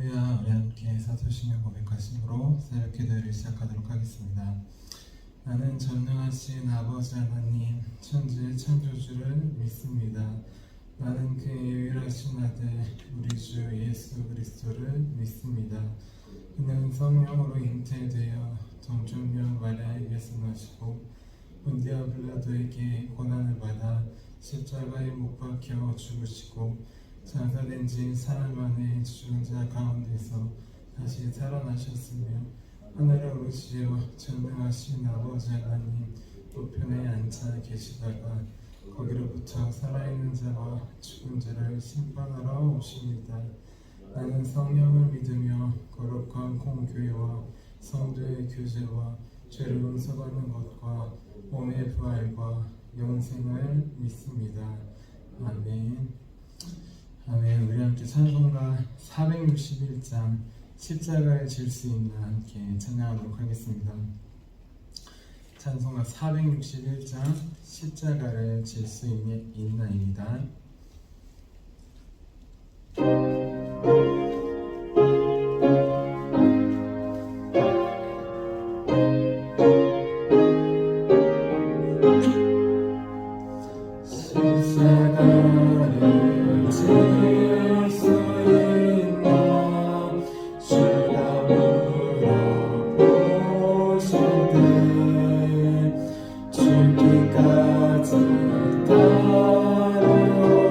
할렐루야, 우리 함께 사도신경 고백하심으로 새벽 기도를 시작하도록 하겠습니다. 나는 전능하신 아버지 하나님, 천지의 창조주를 믿습니다. 나는 그의 유일하신 아들, 우리 주 예수 그리스도를 믿습니다. 그는 성령으로 잉태되어 동정녀 마리아에게서 나시고 본디아 빌라도에게 고난을 받아 십자가에 못 박혀 죽으시고 장사된 지 사흘 만에 죽은 자 가운데서 다시 살아나셨으며 하늘에 오르시어 전능하신 아버지 하나님 우편에 앉아 계시다가 거기로부터 살아있는 자와 죽은 자를 심판하러 오십니다. 나는 성령을 믿으며 거룩한 공교회와 성도의 교제와 죄를 용서받는 것과 몸의 부활과 영생을 믿습니다. 아멘. 아멘. 우리 함께 찬송가 461장 십자가에 질 수 있나 함께 찬양하도록 하겠습니다. 찬송가 461장 십자가를 질 수 있나입니다. 죽기까지 따르오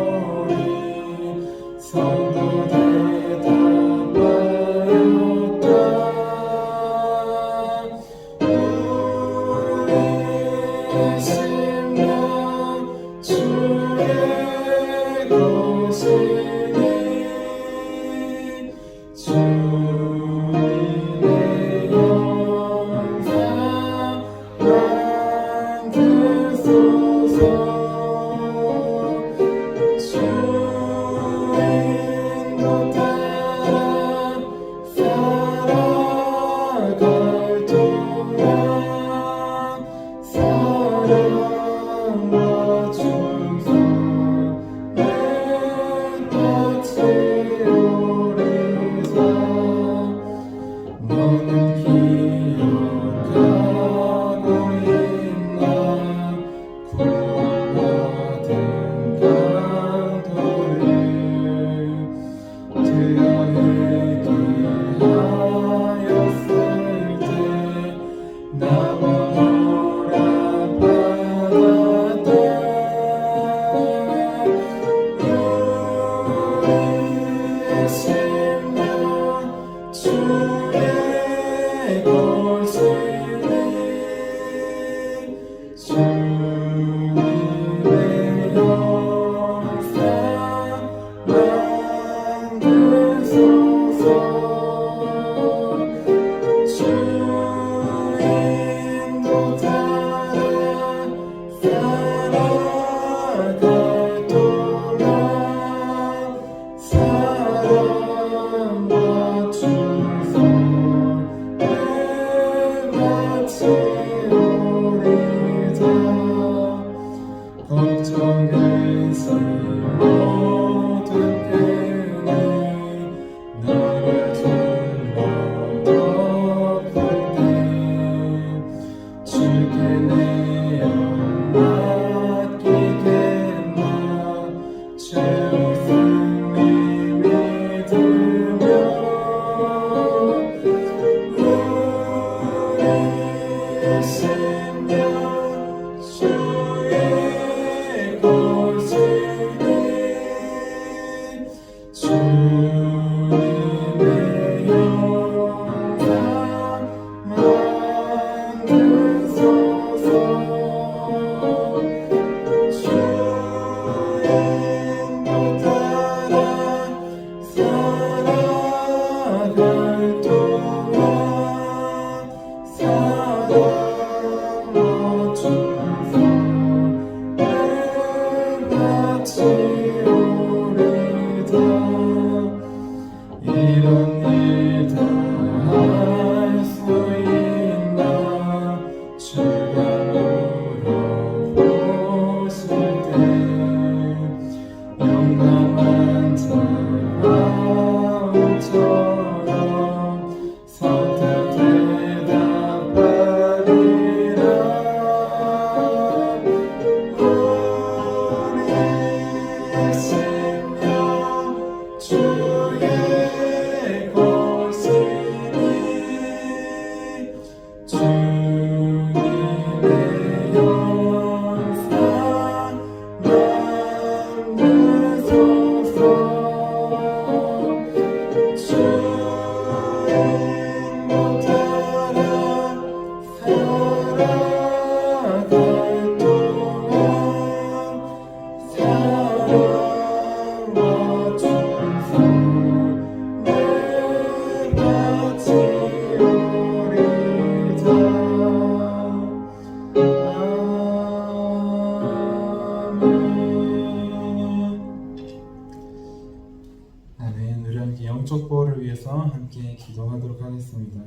영적 보호를 위해서 함께 기도하도록 하겠습니다.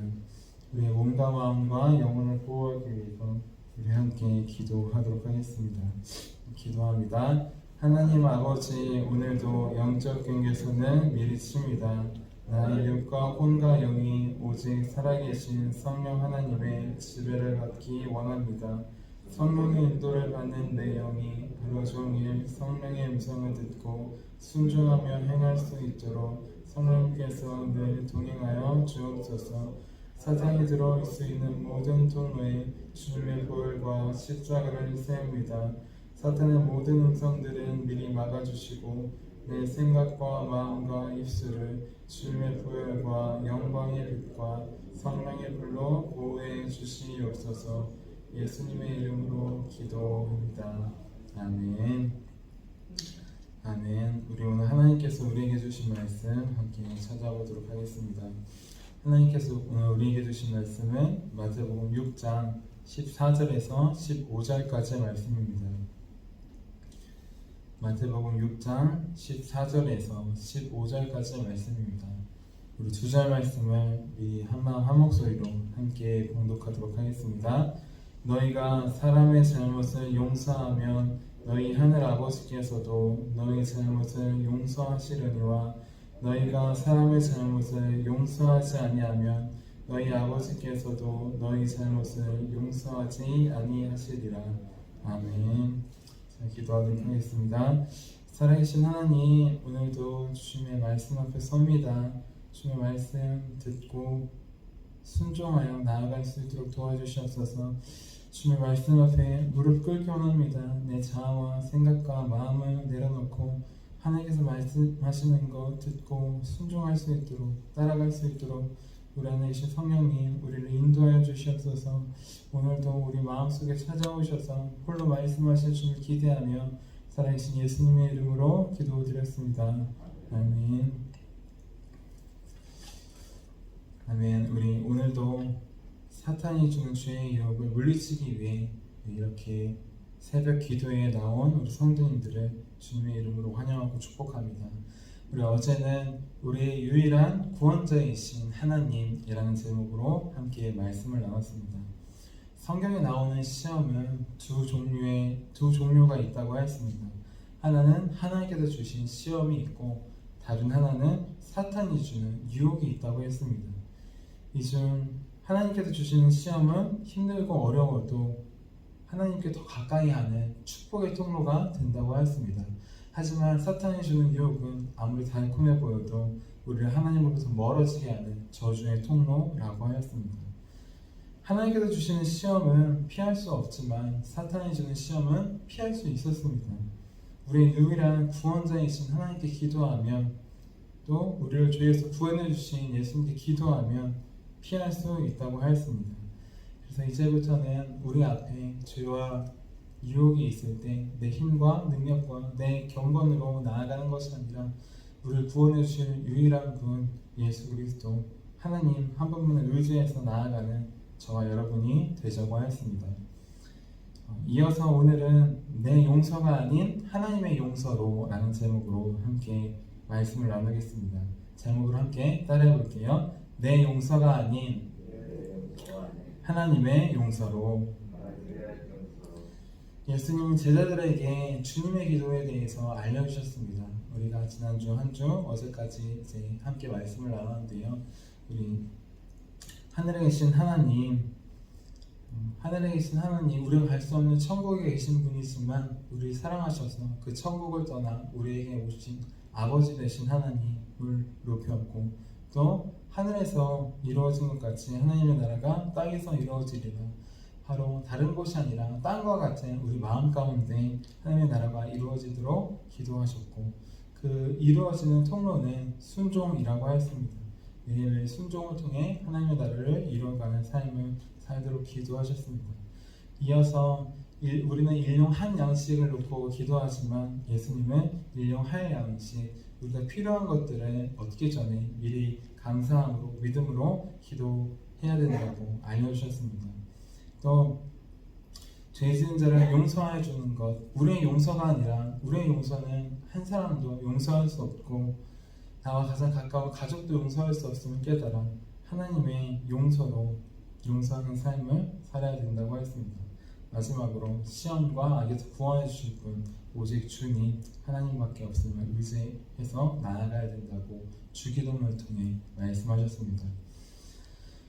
우리의 몸과 마음과 영혼을 보호하기 위해서 우리 함께 기도하도록 하겠습니다. 기도합니다. 하나님 아버지, 오늘도 영적 경계선을 미리 칩니다. 나의 육과 혼과 영이 오직 살아계신 성령 하나님의 지배를 받기 원합니다. 성령의 인도를 받는 내 영이 하루 종일 성령의 음성을 듣고 순종하며 행할 수 있도록 성령께서 늘 동행하여 주옵소서. 사탄이 들어올 수 있는 모든 통로에 주님의 보혈과 십자가를 세웁니다. 사탄의 모든 음성들은 미리 막아주시고 내 생각과 마음과 입술을 주님의 보혈과 영광의 빛과 성령의 불로 보호해 주시옵소서. 예수님의 이름으로 기도합니다. 아멘. 아멘. 우리 오늘 하나님께서 우리에게 주신 말씀 함께 찾아보도록 하겠습니다. 하나님께서 오늘 우리에게 주신 말씀은 마태복음 6장 14절에서 15절까지의 말씀입니다. 마태복음 6장 14절에서 15절까지의 말씀입니다. 우리 두 절 말씀을 미리 한마음 한목소리로 함께 봉독하도록 하겠습니다. 너희가 사람의 잘못을 용서하면 너희 하늘 아버지께서도 너희 잘못을 용서하시려니와 너희가 사람의 잘못을 용서하지 아니하면 너희 아버지께서도 너희 잘못을 용서하지 아니하시리라. 아멘. 자, 기도하도록 하겠습니다. 살아계신 하나님, 오늘도 주님의 말씀 앞에 섭니다. 주님의 말씀 듣고 순종하여 나아갈 수 있도록 도와주시옵소서. 주님의 말씀 앞에 무릎 꿇기 원합니다. 내 자아와 생각과 마음을 내려놓고 하나님께서 말씀하시는 것 듣고 순종할 수 있도록 따라갈 수 있도록 우리 안에 계신 성령님 우리를 인도하여 주시옵소서. 오늘도 우리 마음속에 찾아오셔서 홀로 말씀하실 주님을 기대하며 살아계신 예수님의 이름으로 기도드렸습니다. 아멘. 아멘. 우리 오늘도 사탄이 주는 죄의 유혹을 물리치기 위해 이렇게 새벽 기도에 나온 우리 성도님들을 주님의 이름으로 환영하고 축복합니다. 우리 어제는 우리의 유일한 구원자이신 하나님이라는 제목으로 함께 말씀을 나눴습니다. 성경에 나오는 시험은 두 종류가 있다고 하였습니다. 하나는 하나님께서 주신 시험이 있고 다른 하나는 사탄이 주는 유혹이 있다고 했습니다. 이 중 하나님께서 주시는 시험은 힘들고 어려워도 하나님께 더 가까이 하는 축복의 통로가 된다고 하였습니다. 하지만 사탄이 주는 유혹은 아무리 달콤해 보여도 우리를 하나님으로부터 멀어지게 하는 저주의 통로라고 하였습니다. 하나님께서 주시는 시험은 피할 수 없지만 사탄이 주는 시험은 피할 수 있었습니다. 우리의 유일한 구원자이신 하나님께 기도하면 또 우리를 죄에서 구원해 주신 예수님께 기도하면 피할 수 있다고 하였습니다. 그래서 이제부터는 우리 앞에 죄와 유혹이 있을 때 내 힘과 능력과 내 경건으로 나아가는 것이 아니라 우리를 구원해 주실 유일한 분 예수 그리스도 하나님 한 분만을 의지해서 나아가는 저와 여러분이 되자고 하였습니다. 이어서 오늘은 내 용서가 아닌 하나님의 용서로 라는 제목으로 함께 말씀을 나누겠습니다. 제목으로 함께 따라해 볼게요. 내 용서가 아닌 하나님의 용서로. 예수님은 제자들에게 주님의 기도에 대해서 알려주셨습니다. 우리가 지난주 한 주 어제까지 이제 함께 말씀을 나눴는데요. 우리 하늘에 계신 하나님, 우리가 갈 수 없는 천국에 계신 분이지만 우리를 사랑하셔서 그 천국을 떠나 우리에게 오신 아버지 되신 하나님을 높였고 또 하늘에서 이루어진 것 같이 하나님의 나라가 땅에서 이루어지리라. 바로 다른 곳이 아니라 땅과 같은 우리 마음 가운데 하나님의 나라가 이루어지도록 기도하셨고 그 이루어지는 통로는 순종이라고 하였습니다. 매일 순종을 통해 하나님의 나라를 이루어가는 삶을 살도록 기도하셨습니다. 이어서 우리는 일용한 양식을 놓고 기도하지만 예수님은 일용할 양식, 우리가 필요한 것들을 얻기 전에 미리 감사함으로 믿음으로 기도해야 된다고 알려주셨습니다. 또 죄 지은 자를 용서해 주는 것, 우리의 용서가 아니라 우리의 용서는 한 사람도 용서할 수 없고 나와 가장 가까운 가족도 용서할 수 없음을 깨달아 하나님의 용서로 용서하는 삶을 살아야 된다고 했습니다. 마지막으로 시험과 악에서 구원해 주실 분 오직 주님 하나님밖에 없음을 의지해서 나아가야 된다고 주기도문을 통해 말씀하셨습니다.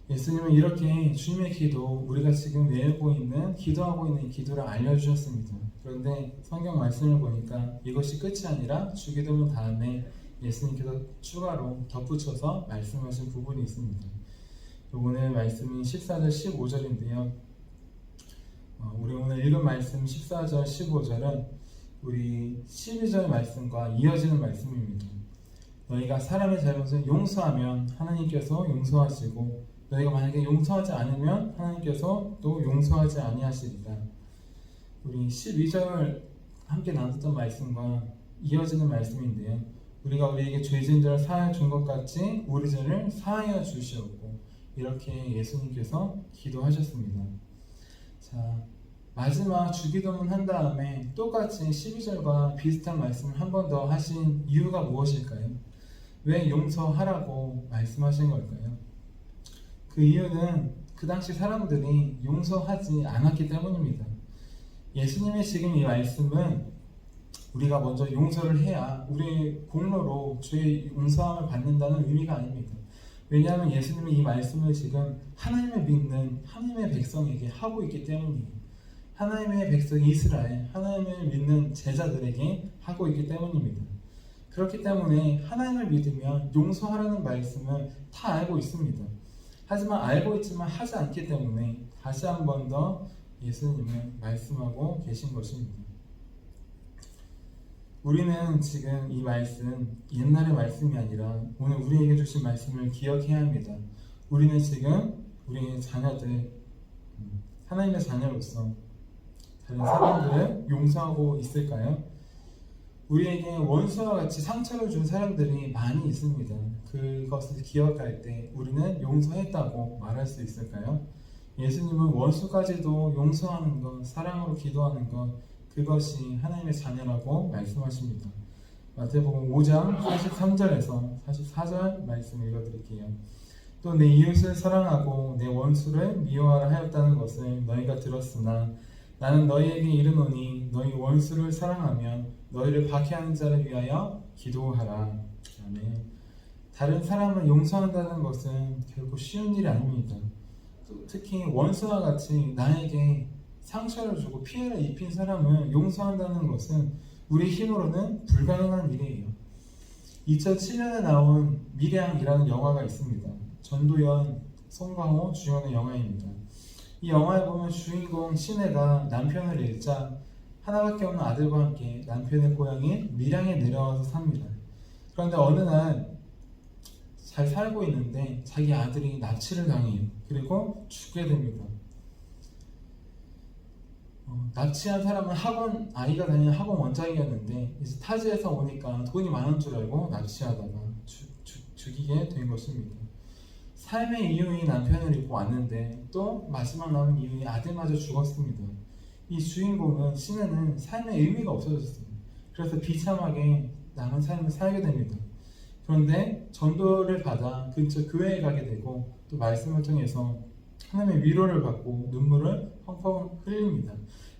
예수님은 이렇게 주님의 기도, 우리가 지금 외우고 있는, 기도하고 있는 이 기도를 알려주셨습니다. 그런데 성경 말씀을 보니까 이것이 끝이 아니라 주기도문 다음에 예수님께서 추가로 덧붙여서 말씀하신 부분이 있습니다. 오늘 말씀이 14절 15절인데요. 우리 오늘 읽은 말씀 14절 15절은 우리 12절 말씀과 이어지는 말씀입니다. 너희가 사람의 잘못을 용서하면 하나님께서 용서하시고 너희가 만약에 용서하지 않으면 하나님께서 또 용서하지 아니하시리라. 우리 12절 함께 나눴던 말씀과 이어지는 말씀인데요. 우리가 우리에게 죄진들을 사하여 준 것 같이 우리 죄를 사하여 주시옵고, 이렇게 예수님께서 기도하셨습니다. 자, 마지막 주기도문 한 다음에 똑같이 12절과 비슷한 말씀을 한 번 더 하신 이유가 무엇일까요? 왜 용서하라고 말씀하신 걸까요? 그 이유는 그 당시 사람들이 용서하지 않았기 때문입니다. 예수님의 지금 이 말씀은 우리가 먼저 용서를 해야 우리의 공로로 주의 용서함을 받는다는 의미가 아닙니다. 왜냐하면 예수님이 이 말씀을 지금 하나님을 믿는 하나님의 백성에게 하고 있기 때문이에요. 하나님의 백성 이스라엘, 하나님을 믿는 제자들에게 하고 있기 때문입니다. 그렇기 때문에 하나님을 믿으면 용서하라는 말씀을 다 알고 있습니다. 하지만 알고 있지만 하지 않기 때문에 다시 한 번 더 예수님은 말씀하고 계신 것입니다. 우리는 지금 이 말씀, 옛날의 말씀이 아니라 오늘 우리에게 주신 말씀을 기억해야 합니다. 우리는 지금 우리의 자녀들, 하나님의 자녀로서 다른 사람들을 용서하고 있을까요? 우리에게 원수와 같이 상처를 준 사람들이 많이 있습니다. 그것을 기억할 때 우리는 용서했다고 말할 수 있을까요? 예수님은 원수까지도 용서하는 것, 사랑으로 기도하는 것, 그것이 하나님의 자녀라고 말씀하십니다. 마태복음 5장 43절에서 44절 말씀 읽어드릴게요. 또 내 이웃을 사랑하고 내 원수를 미워하라 하였다는 것을 너희가 들었으나 나는 너희에게 이르노니 너희 원수를 사랑하면 너희를 박해하는 자를 위하여 기도하라. 아멘. 다른 사람을 용서한다는 것은 결코 쉬운 일이 아닙니다. 특히 원수와 같이 나에게 상처를 주고 피해를 입힌 사람을 용서한다는 것은 우리 힘으로는 불가능한 일이에요. 2007년에 나온 밀양이라는 영화가 있습니다. 전도연, 송강호 주연의 영화입니다. 이 영화에 보면 주인공 신혜가 남편을 잃자 하나밖에 없는 아들과 함께 남편의 고향인 밀양에 내려와서 삽니다. 그런데 어느 날 잘 살고 있는데 자기 아들이 납치를 당해요. 그리고 죽게 됩니다. 납치한 사람은 아이가 다니는 학원 원장이었는데 이제 타지에서 오니까 돈이 많은 줄 알고 납치하다가 죽이게 된 것입니다. 삶의 이유인 남편을 잃고 왔는데 또 마지막 남은 이유인 아들마저 죽었습니다. 이 주인공은 신혜는 삶의 의미가 없어졌어요. 그래서 비참하게 남은 삶을 살게 됩니다. 그런데 전도를 받아 근처 교회에 가게 되고 또 말씀을 통해서 하나님의 위로를 받고 눈물을 펑펑 흘립니다.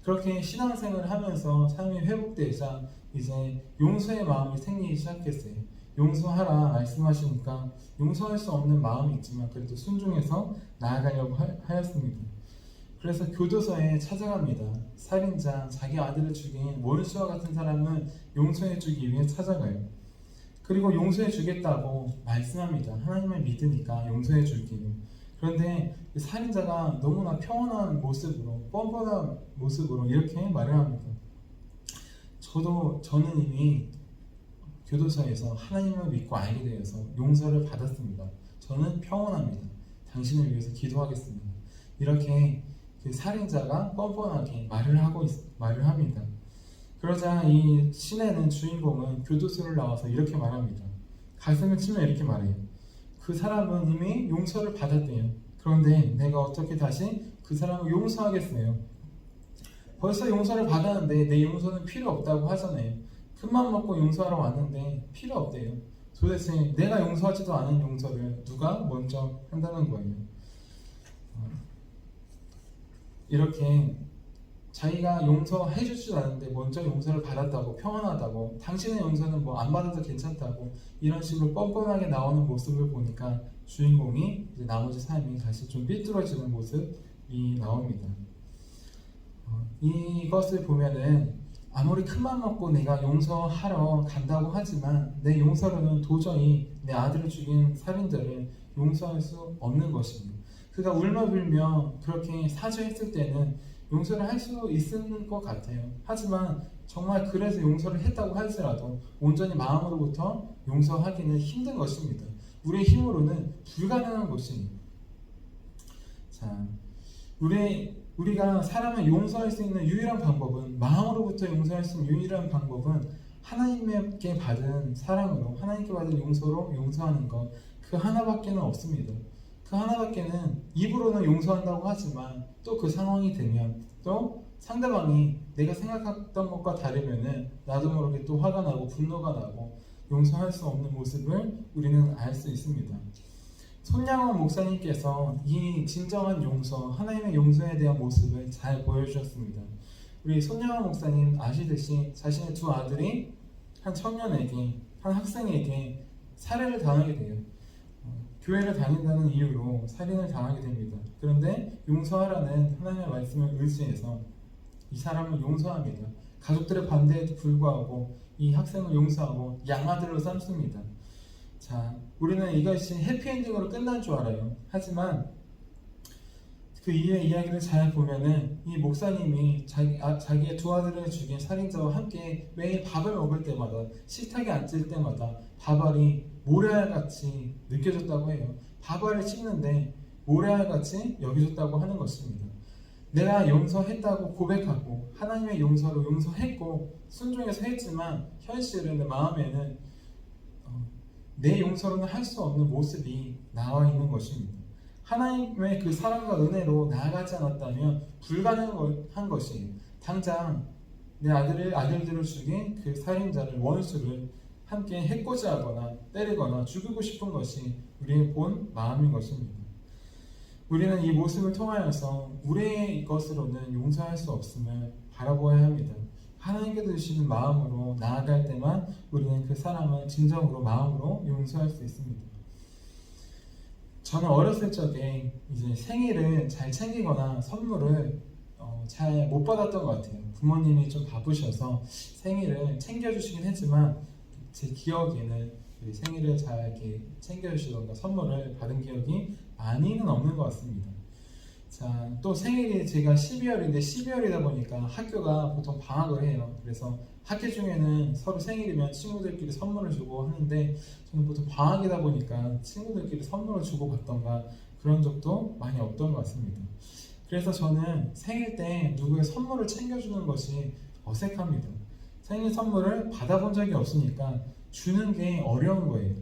그렇게 신앙생활을 하면서 삶이 회복되자 이제 용서의 마음이 생기기 시작했어요. 용서하라 말씀하시니까 용서할 수 없는 마음이 있지만 그래도 순종해서 나아가려고 하였습니다. 그래서 교도소에 찾아갑니다. 살인자, 자기 아들을 죽인 원수와 같은 사람을 용서해주기 위해 찾아가요. 그리고 용서해주겠다고 말씀합니다. 하나님을 믿으니까 용서해줄게요. 그런데 살인자가 너무나 평온한 모습으로, 뻔뻔한 모습으로 이렇게 말을 합니다. 저는 이미 교도소에서 하나님을 믿고 알게 되어서 용서를 받았습니다. 저는 평온합니다. 당신을 위해서 기도하겠습니다. 이렇게 그 살인자가 뻔뻔하게 말을 합니다. 그러자 이 신혜는 주인공은 교도소를 나와서 이렇게 말합니다. 가슴을 치며 이렇게 말해요. 그 사람은 이미 용서를 받았대요. 그런데 내가 어떻게 다시 그 사람을 용서하겠어요? 벌써 용서를 받았는데 내 용서는 필요 없다고 하잖아요. 큰맘 먹고 용서하러 왔는데 필요 없대요. 도대체 내가 용서하지도 않은 용서를 누가 먼저 한다는 거예요. 이렇게 자기가 용서해주지도 않는데 먼저 용서를 받았다고, 평안하다고, 당신의 용서는 뭐 안 받아도 괜찮다고 이런 식으로 뻔뻔하게 나오는 모습을 보니까 주인공이 이제 나머지 삶이 다시 좀 삐뚤어지는 모습이 나옵니다. 이것을 보면은 아무리 큰맘 먹고 내가 용서하러 간다고 하지만 내 용서로는 도저히 내 아들을 죽인 살인자를 용서할 수 없는 것입니다. 그가 울며불며 그렇게 사죄했을 때는 용서를 할 수 있을 것 같아요. 하지만 정말 그래서 용서를 했다고 할지라도 온전히 마음으로부터 용서하기는 힘든 것입니다. 우리의 힘으로는 불가능한 것입니다. 자, 우리가 사람을 용서할 수 있는 유일한 방법은, 마음으로부터 용서할 수 있는 유일한 방법은 하나님께 받은 사랑으로, 하나님께 받은 용서로 용서하는 것, 그 하나밖에는 없습니다. 그 하나밖에는 입으로는 용서한다고 하지만 또 그 상황이 되면, 또 상대방이 내가 생각했던 것과 다르면은 나도 모르게 또 화가 나고 분노가 나고 용서할 수 없는 모습을 우리는 알 수 있습니다. 손양원 목사님께서 이 진정한 용서, 하나님의 용서에 대한 모습을 잘 보여주셨습니다. 우리 손양원 목사님 아시듯이 자신의 두 아들이 한 청년에게, 한 학생에게 살해를 당하게 돼요. 교회를 다닌다는 이유로 살인을 당하게 됩니다. 그런데 용서하라는 하나님의 말씀을 의지해서 이 사람을 용서합니다. 가족들의 반대에도 불구하고 이 학생을 용서하고 양아들로 삼습니다. 자, 우리는 이것이 해피엔딩으로 끝난 줄 알아요. 하지만 그 이후의 이야기를 잘 보면은 이 목사님이 자기의 두 아들을 죽인 살인자와 함께 매일 밥을 먹을 때마다, 식탁에 앉을 때마다 밥알이 모래알같이 느껴졌다고 해요. 밥알을 씹는데 모래알같이 여겨졌다고 하는 것입니다. 내가 용서했다고 고백하고 하나님의 용서로 용서했고 순종해서 했지만 현실은, 내 마음에는 내 용서로는 할 수 없는 모습이 나와 있는 것입니다. 하나님의 그 사랑과 은혜로 나아가지 않았다면 불가능한 것이에요. 당장 내 아들들을 죽인 그 살인자를, 원수를 함께 해코지하거나 때리거나 죽이고 싶은 것이 우리의 본 마음인 것입니다. 우리는 이 모습을 통하여서 우리의 것으로는 용서할 수 없음을 바라보아야 합니다. 하나님께 주시는 마음으로 나아갈 때만 우리는 그 사람을 진정으로 마음으로 용서할 수 있습니다. 저는 어렸을 적에 이제 생일을 잘 챙기거나 선물을 잘 못 받았던 것 같아요. 부모님이 좀 바쁘셔서 생일을 챙겨주시긴 했지만 제 기억에는 생일을 잘 이렇게 챙겨주시던가 선물을 받은 기억이 많이는 없는 것 같습니다. 자, 또 생일이 제가 12월인데 12월이다 보니까 학교가 보통 방학을 해요. 그래서 학기 중에는 서로 생일이면 친구들끼리 선물을 주고 하는데 저는 보통 방학이다 보니까 친구들끼리 선물을 주고 받던가 그런 적도 많이 없던 것 같습니다. 그래서 저는 생일 때 누구의 선물을 챙겨주는 것이 어색합니다. 생일 선물을 받아본 적이 없으니까 주는 게 어려운 거예요.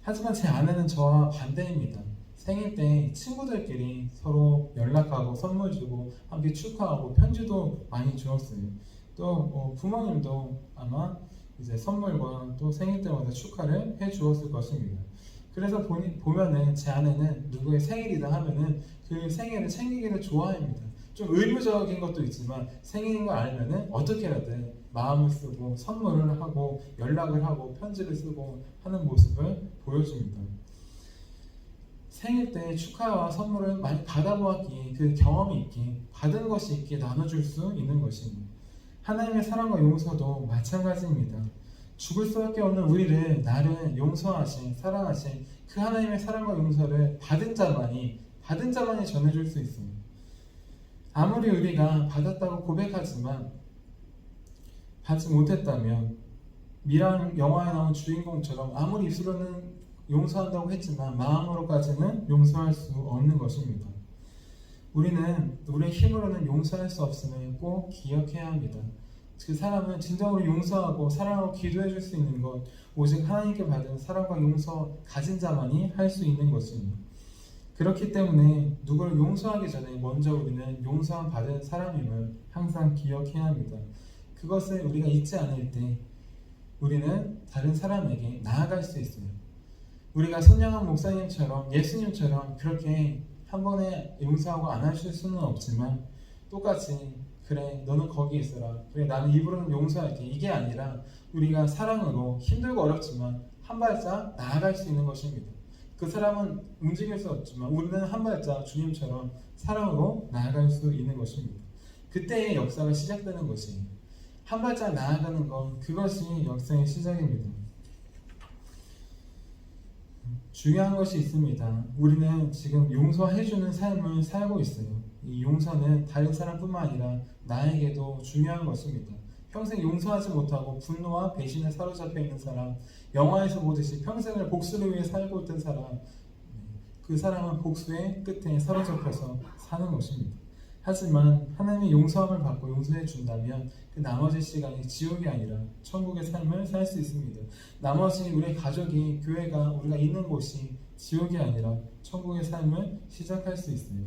하지만 제 아내는 저와 반대입니다. 생일 때 친구들끼리 서로 연락하고 선물 주고 함께 축하하고 편지도 많이 주었어요. 또 부모님도 아마 이제 선물과 또 생일 때마다 축하를 해 주었을 것입니다. 그래서 보면은 제 아내는 누구의 생일이다 하면은 그 생일을 챙기기를 좋아합니다. 좀 의무적인 것도 있지만 생일인 걸 알면은 어떻게라든 마음을 쓰고 선물을 하고 연락을 하고 편지를 쓰고 하는 모습을 보여줍니다. 생일 때 축하와 선물을 많이 받아보았기에 그 경험이 있기에, 받은 것이 있기에 나눠줄 수 있는 것입니다. 하나님의 사랑과 용서도 마찬가지입니다. 죽을 수밖에 없는 우리를 나를 용서하신, 사랑하신 그 하나님의 사랑과 용서를 받은 자만이 전해줄 수 있습니다. 아무리 우리가 받았다고 고백하지만 받지 못했다면 미랑 영화에 나온 주인공처럼 아무리 입술로는 용서한다고 했지만 마음으로까지는 용서할 수 없는 것입니다. 우리는 우리의 힘으로는 용서할 수 없음을 꼭 기억해야 합니다. 그 사람은 진정으로 용서하고 사랑하고 기도해 줄 수 있는 것, 오직 하나님께 받은 사랑과 용서 가진 자만이 할 수 있는 것입니다. 그렇기 때문에 누구를 용서하기 전에 먼저 우리는 용서함 받은 사람임을 항상 기억해야 합니다. 그것을 우리가 잊지 않을 때 우리는 다른 사람에게 나아갈 수 있어요. 우리가 선량한 목사님처럼 예수님처럼 그렇게 한 번에 용서하고 안 하실 수는 없지만 똑같이 그래 너는 거기 있어라 그래 나는 입으로는 용서할게 이게 아니라 우리가 사랑으로 힘들고 어렵지만 한 발짝 나아갈 수 있는 것입니다. 그 사람은 움직일 수 없지만 우리는 한 발짝 주님처럼 사랑으로 나아갈 수 있는 것입니다. 그때의 역사가 시작되는 것이에요. 한 발짝 나아가는 것 그것이 역사의 시작입니다. 중요한 것이 있습니다. 우리는 지금 용서해주는 삶을 살고 있어요. 이 용서는 다른 사람뿐만 아니라 나에게도 중요한 것입니다. 평생 용서하지 못하고 분노와 배신에 사로잡혀 있는 사람, 영화에서 보듯이 평생을 복수를 위해 살고 있던 사람, 그 사람은 복수의 끝에 사로잡혀서 사는 것입니다. 하지만 하나님의 용서함을 받고 용서해 준다면 그 나머지 시간이 지옥이 아니라 천국의 삶을 살 수 있습니다. 나머지 우리 가족이 교회가 우리가 있는 곳이 지옥이 아니라 천국의 삶을 시작할 수 있어요.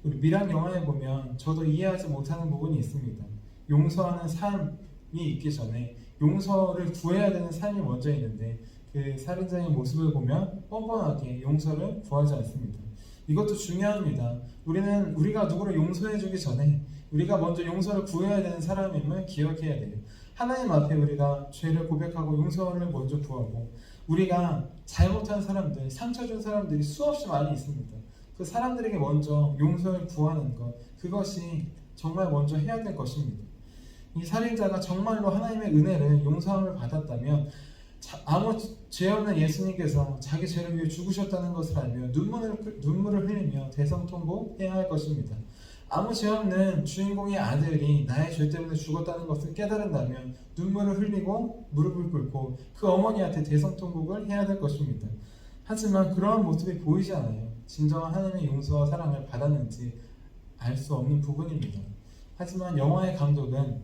우리 미락 영화에 보면 저도 이해하지 못하는 부분이 있습니다. 용서하는 삶이 있기 전에 용서를 구해야 되는 삶이 먼저 있는데 그 살인자의 모습을 보면 뻔뻔하게 용서를 구하지 않습니다. 이것도 중요합니다. 우리가 누구를 용서해주기 전에 우리가 먼저 용서를 구해야 되는 사람임을 기억해야 돼요. 하나님 앞에 우리가 죄를 고백하고 용서를 먼저 구하고 우리가 잘못한 사람들, 상처 준 사람들이 수없이 많이 있습니다. 그 사람들에게 먼저 용서를 구하는 것 그것이 정말 먼저 해야 될 것입니다. 이 살인자가 정말로 하나님의 은혜를 용서함을 받았다면 아무 죄 없는 예수님께서 자기 죄를 위해 죽으셨다는 것을 알며 눈물을 흘리며 대성통곡해야 할 것입니다. 아무 죄 없는 주인공의 아들이 나의 죄 때문에 죽었다는 것을 깨달은다면 눈물을 흘리고 무릎을 꿇고 그 어머니한테 대성통곡을 해야 될 것입니다. 하지만 그러한 모습이 보이지 않아요. 진정한 하나님의 용서와 사랑을 받았는지 알 수 없는 부분입니다. 하지만 영화의 감독은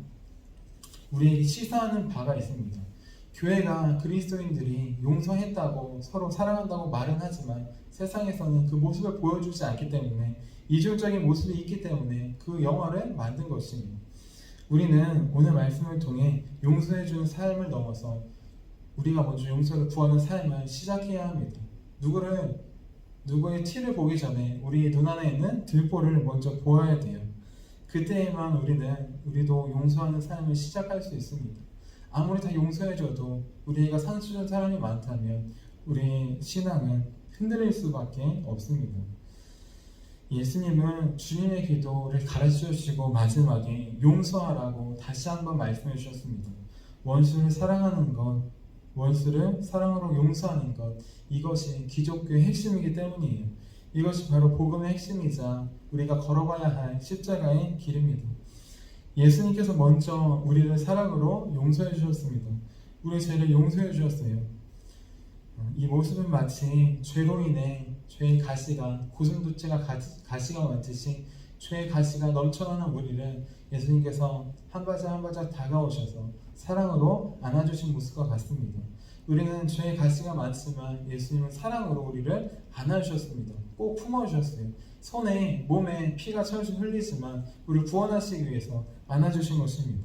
우리에게 시사하는 바가 있습니다. 교회가 그리스도인들이 용서했다고 서로 사랑한다고 말은 하지만 세상에서는 그 모습을 보여주지 않기 때문에 이중적인 모습이 있기 때문에 그 영화를 만든 것입니다. 우리는 오늘 말씀을 통해 용서해주는 삶을 넘어서 우리가 먼저 용서를 구하는 삶을 시작해야 합니다. 누구의 티를 보기 전에 우리 눈 안에 있는 들보를 먼저 보아야 돼요. 그때에만 우리도 용서하는 삶을 시작할 수 있습니다. 아무리 다 용서해줘도 우리가 상처 준 사람이 많다면 우리의 신앙은 흔들릴 수밖에 없습니다. 예수님은 주님의 기도를 가르쳐 주시고 마지막에 용서하라고 다시 한번 말씀해 주셨습니다. 원수를 사랑하는 것, 원수를 사랑으로 용서하는 것, 이것이 기독교의 핵심이기 때문이에요. 이것이 바로 복음의 핵심이자 우리가 걸어가야 할 십자가의 길입니다. 예수님께서 먼저 우리를 사랑으로 용서해 주셨습니다. 우리의 죄를 용서해 주셨어요. 이 모습은 마치 죄로 인해 죄의 가시가 고슴도치가 가시가 많듯이 죄의 가시가 넘쳐나는 우리를 예수님께서 한 발짝 한 발짝 다가오셔서 사랑으로 안아주신 모습과 같습니다. 우리는 죄의 가시가 많지만 예수님은 사랑으로 우리를 안아주셨습니다. 꼭 품어주셨어요. 손에 몸에 피가 철철 흘리지만 우리를 구원하시기 위해서 안아주신 것입니다.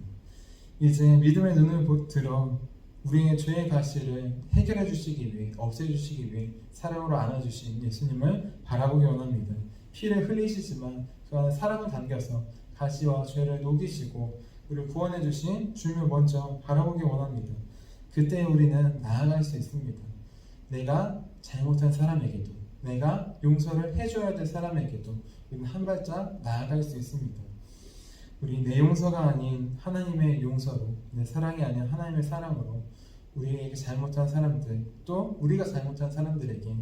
이제 믿음의 눈을 들어 우리의 죄의 가시를 해결해 주시기 위해 없애주시기 위해 사랑으로 안아주신 예수님을 바라보기 원합니다. 피를 흘리시지만 그 안에 사랑을 담겨서 가시와 죄를 녹이시고 우리를 구원해 주신 주님을 먼저 바라보기 원합니다. 그때 우리는 나아갈 수 있습니다. 내가 잘못한 사람에게도 내가 용서를 해줘야 될 사람에게도 우리는 한 발짝 나아갈 수 있습니다. 우리 내 용서가 아닌 하나님의 용서로 내 사랑이 아닌 하나님의 사랑으로 우리에게 잘못한 사람들 또 우리가 잘못한 사람들에게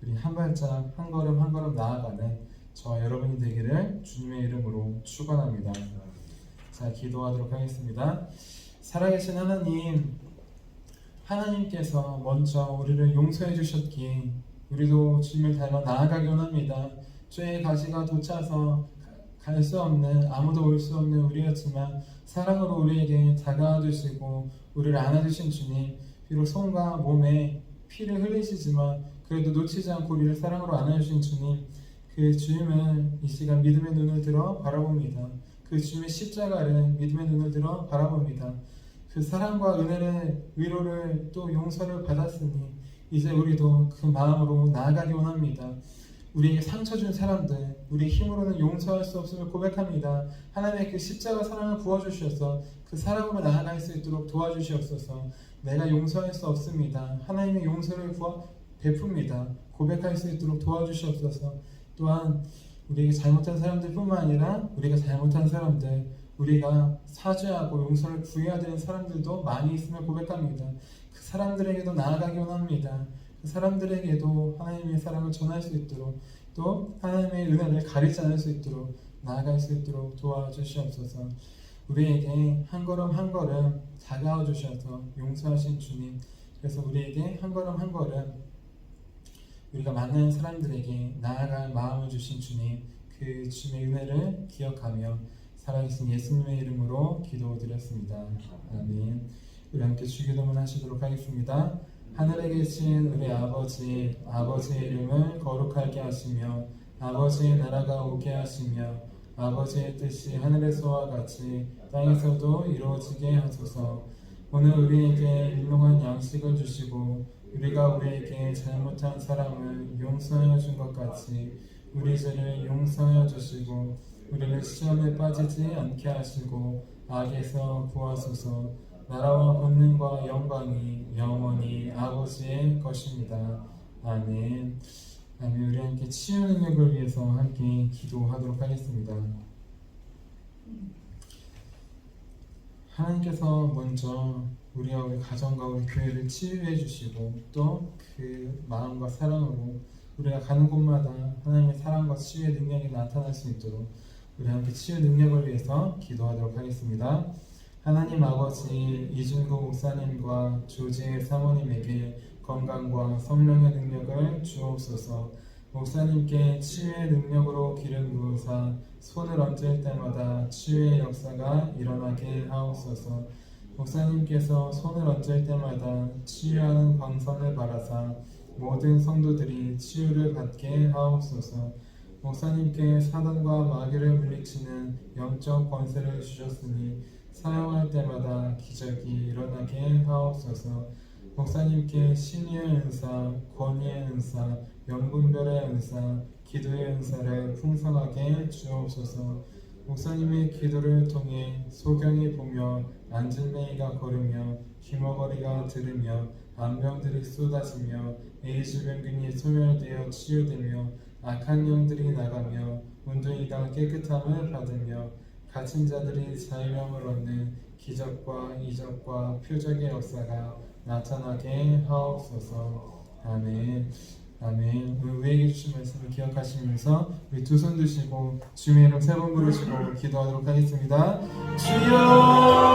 우리 한 발짝 한 걸음 한 걸음 나아가는 저와 여러분이 되기를 주님의 이름으로 축원합니다. 자, 기도하도록 하겠습니다. 살아계신 하나님께서 먼저 우리를 용서해 주셨기에 우리도 주님을 닮아 나아가기 원합니다. 죄의 가시가 돋쳐서 갈 수 없는 아무도 올 수 없는 우리였지만 사랑으로 우리에게 다가와 주시고 우리를 안아주신 주님, 비록 손과 몸에 피를 흘리시지만 그래도 놓치지 않고 우리를 사랑으로 안아주신 주님, 그 주님을 이 시간 믿음의 눈을 들어 바라봅니다. 그 주님의 십자가를 믿음의 눈을 들어 바라봅니다. 그 사랑과 은혜를 위로를 또 용서를 받았으니 이제 우리도 그 마음으로 나아가기 원합니다. 우리에게 상처 준 사람들, 우리 힘으로는 용서할 수 없음을 고백합니다. 하나님의 그 십자가 사랑을 부어주셔서 그 사랑으로 나아갈 수 있도록 도와주시옵소서. 내가 용서할 수 없습니다. 하나님의 용서를 베풉니다. 고백할 수 있도록 도와주시옵소서. 또한 우리에게 잘못한 사람들뿐만 아니라 우리가 잘못한 사람들, 우리가 사죄하고 용서를 구해야 되는 사람들도 많이 있음을 고백합니다. 그 사람들에게도 나아가기 원합니다. 그 사람들에게도 하나님의 사랑을 전할 수 있도록 또 하나님의 은혜를 가리지 않을 수 있도록 나아갈 수 있도록 도와주시옵소서. 우리에게 한 걸음 한 걸음 다가와 주셔서 용서하신 주님, 그래서 우리에게 한 걸음 한 걸음 우리가 만나는 사람들에게 나아갈 마음을 주신 주님, 그 주님의 은혜를 기억하며 살아계신 예수님의 이름으로 기도드렸습니다. 아멘. 우리 함께 주기도문 하시도록 하겠습니다. 하늘에 계신 우리 아버지, 아버지의 이름을 거룩하게 하시며 아버지의 나라가 오게 하시며 아버지의 뜻이 하늘에서와 같이 땅에서도 이루어지게 하소서. 오늘 우리에게 일용할 양식을 주시고 우리가 우리에게 잘못한 사람을 용서하여 준 것 같이 우리 죄를 용서하여 주시고 우리를 시험에 빠지지 않게 하시고 악에서 구하소서. 나라와 권능과 영광이 영원히 아버지의 것입니다. 아멘. 아멘. 우리 함께 치유 능력을 위해서 함께 기도하도록 하겠습니다. 하나님께서 먼저 우리와 우리 가정과 우리 교회를 치유해 주시고 또 그 마음과 사랑으로 우리가 가는 곳마다 하나님의 사랑과 치유의 능력이 나타날 수 있도록 우리 함께 치유 능력을 위해서 기도하도록 하겠습니다. 하나님 아버지, 이준구 목사님과 조지의 사모님에게 건강과 성령의 능력을 주옵소서. 목사님께 치유의 능력으로 기름 부으사 손을 얹을 때마다 치유의 역사가 일어나게 하옵소서. 목사님께서 손을 얹을 때마다 치유하는 광선을 바라사 모든 성도들이 치유를 받게 하옵소서. 목사님께 사단과 마귀를 물리치는 영적 권세를 주셨으니 사용할 때마다 기적이 일어나게 하옵소서. 목사님께 신의의 은사, 권위의 은사, 영분별의 은사, 기도의 은사를 풍성하게 주옵소서. 목사님의 기도를 통해 소경이 보며 안진뱅이가 걸으며 귀머거리가 들으며 암병들이 쏟아지며 에이즈 병균이 소멸되어 치유되며 악한 영들이 나가며 문둥이가 깨끗함을 받으며 갇힌 자들이 자유함을 얻는 기적과 이적과 표적의 역사가 나타나게 하옵소서. 아멘. 아멘. 오늘 우리에게 주신 말씀을 기억하시면서 우리 두 손 드시고 주님의 이름 세 번 부르시고 기도하도록 하겠습니다. 주여!